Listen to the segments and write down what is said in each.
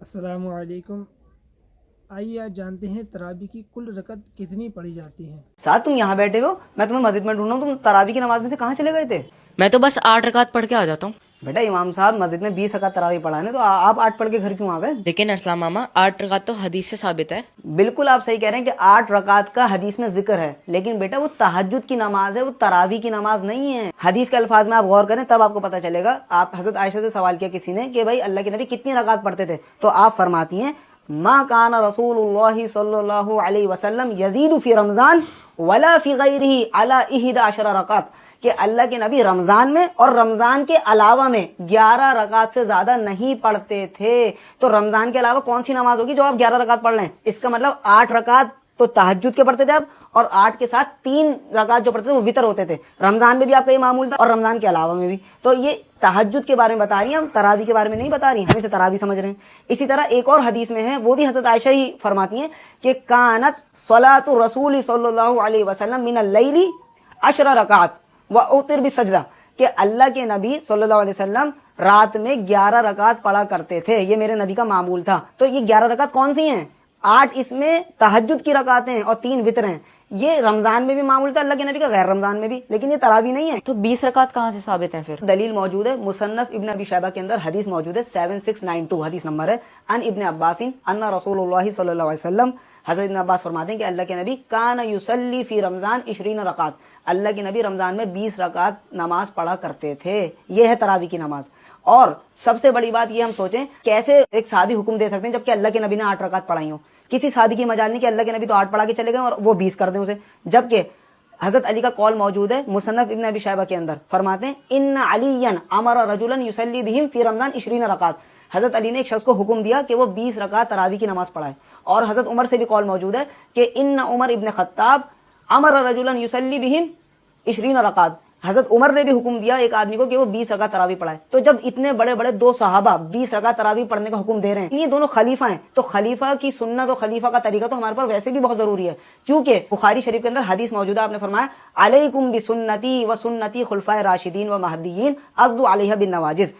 السلام علیکم۔ آئیے آج جانتے ہیں تراویح کی کل رکعت کتنی پڑھی جاتی ہے۔ ساتھ تم یہاں بیٹھے ہو، میں تمہیں مسجد میں ڈھونڈ رہا ہوں، تم تراویح کی نماز میں سے کہاں چلے گئے تھے؟ میں تو بس 8 رکعت پڑھ کے آ جاتا ہوں۔ بیٹا امام صاحب مسجد میں 20 رکعت تراویح پڑھا ہے تو آپ 8 پڑھ کے گھر کیوں آ گئے؟ لیکن اسلام ماما 8 رکعت تو حدیث سے ثابت ہے۔ بالکل آپ صحیح کہہ رہے ہیں کہ 8 رکعت کا حدیث میں ذکر ہے، لیکن بیٹا وہ تہجد کی نماز ہے، وہ تراویح کی نماز نہیں ہے۔ حدیث کے الفاظ میں آپ غور کریں تب آپ کو پتہ چلے گا۔ آپ حضرت عائشہ سے سوال کیا کسی نے کہ بھائی اللہ کے نبی کتنی رکعت پڑھتے تھے، تو آپ فرماتی ہیں ما کان رسول اللہ صلی اللہ علیہ وسلم یزید فی رمضان ولا فی غیرہ علی 11 رکعت، کہ اللہ کے نبی رمضان میں اور رمضان کے علاوہ میں 11 رکعت سے زیادہ نہیں پڑھتے تھے۔ تو رمضان کے علاوہ کون سی نماز ہوگی جو آپ 11 رکعت پڑھ لیں؟ اس کا مطلب 8 رکعت تو تہجد کے پڑھتے تھے آپ، اور 8 کے ساتھ 3 رکعت جو پڑھتے تھے وہ وتر ہوتے تھے۔ رمضان میں بھی آپ کا یہ معمول تھا اور رمضان کے علاوہ میں بھی۔ تو یہ تہجد کے بارے میں بتا رہی ہیں، ہم تراویح کے بارے میں نہیں بتا رہی ہیں، ہم اسے تراویح سمجھ رہے ہیں۔ اسی طرح ایک اور حدیث میں ہے، وہ بھی حضرت عائشہ ہی فرماتی ہیں کہ کانت صلاۃ الرسول صلی اللہ علیہ وسلم من اللیل 10 رکعات وَأُوتِرَ بِالسَّجْدَةِ، کہ اللہ کے نبی صلی اللہ علیہ وسلم رات میں 11 رکعت پڑھا کرتے تھے، یہ میرے نبی کا معمول تھا۔ تو یہ 11 رکعت کون سی ہیں؟ 8 اس میں تہجد کی رکعتیں ہیں اور 3 وتر ہیں۔ یہ رمضان میں بھی معمول تھا اللہ کے نبی کا، غیر رمضان میں بھی، لیکن یہ تراویح نہیں ہے۔ تو 20 رکعت کہاں سے ثابت ہیں پھر؟ دلیل موجود ہے، مصنف ابن ابی شیبہ کے اندر حدیث موجود ہے، 7692 حدیث نمبر ہے، ان ابن عباس ان رسول اللہ صلی اللہ علیہ وسلم، حضرت ابن عباس فرماتے ہیں کہ اللہ کے نبی کان یصلی فی رمضان 20 رکعت، اللہ کے نبی رمضان میں 20 رکعت نماز پڑھا کرتے تھے۔ یہ ہے تراویح کی نماز۔ اور سب سے بڑی بات یہ ہم سوچیں کیسے ایک صحابی حکم دے سکتے ہیں جبکہ اللہ کے نبی نے 8 رکعت پڑھائی ہوں؟ کسی صحابی کی مجال نہیں کہ اللہ کے نبی تو 8 پڑھا کے چلے گئے اور وہ 20 کر دیں اسے، جبکہ حضرت علی کا قول موجود ہے مصنف ابن ابی شیبہ کے اندر، فرماتے ہیں ان علی امر رجلا یصلی بہم فی رمضان 20 رکعت، حضرت علی نے ایک شخص کو حکم دیا کہ وہ 20 رکعت تراویح کی نماز پڑھائے۔ اور حضرت عمر سے بھی قول موجود ہے کہ ان عمر ابن خطاب امر رجلا یصلی بہم 20 رکعت، حضرت عمر نے بھی حکم دیا ایک آدمی کو کہ وہ 20 رکعت تراویح پڑھائے۔ تو جب اتنے بڑے بڑے 2 صحابہ 20 رکعت تراویح پڑھنے کا حکم دے رہے ہیں، یہ دونوں خلیفہ ہیں، تو خلیفہ کی سنت اور خلیفہ کا طریقہ تو ہمارے پر ویسے بھی بہت ضروری ہے، کیونکہ بخاری شریف کے اندر حدیث موجود ہے، آپ نے فرمایا علیکم بسنتی و سنتی خلفائے راشدین و مہدیین عضوا علیہا بالنواجذ،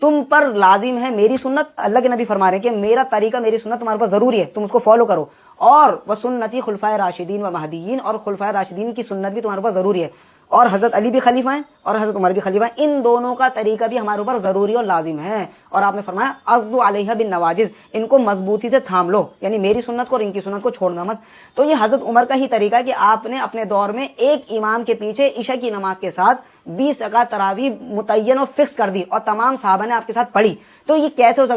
تم پر لازم ہے میری سنت، اللہ کے نبی فرما رہے ہیں کہ میرا طریقہ میری سنت تمہارے پاس ضروری ہے، تم اس کو فالو کرو، اور وہ سنتی خلفائے راشدین و مہدیین، اور خلفائے راشدین کی سنت بھی تمہارے پاس ضروری ہے۔ اور حضرت علی بھی خلیفہ ہیں اور حضرت عمر بھی خلیفہ ہیں، ان دونوں کا طریقہ بھی ہمارے اوپر ضروری اور لازم ہے۔ اور آپ نے فرمایا عضوا علیہا بالنواجذ، ان کو مضبوطی سے تھام لو، یعنی میری سنت کو اور ان کی سنت کو چھوڑنا مت۔ تو یہ حضرت عمر کا ہی طریقہ ہے کہ آپ نے اپنے دور میں ایک امام کے پیچھے عشاء کی نماز کے ساتھ 20 رکعت تراویح متعین اور فکس کر دی اور تمام صحابہ نے آپ کے ساتھ پڑھی۔ تو یہ کیسے ہو سکتا ہے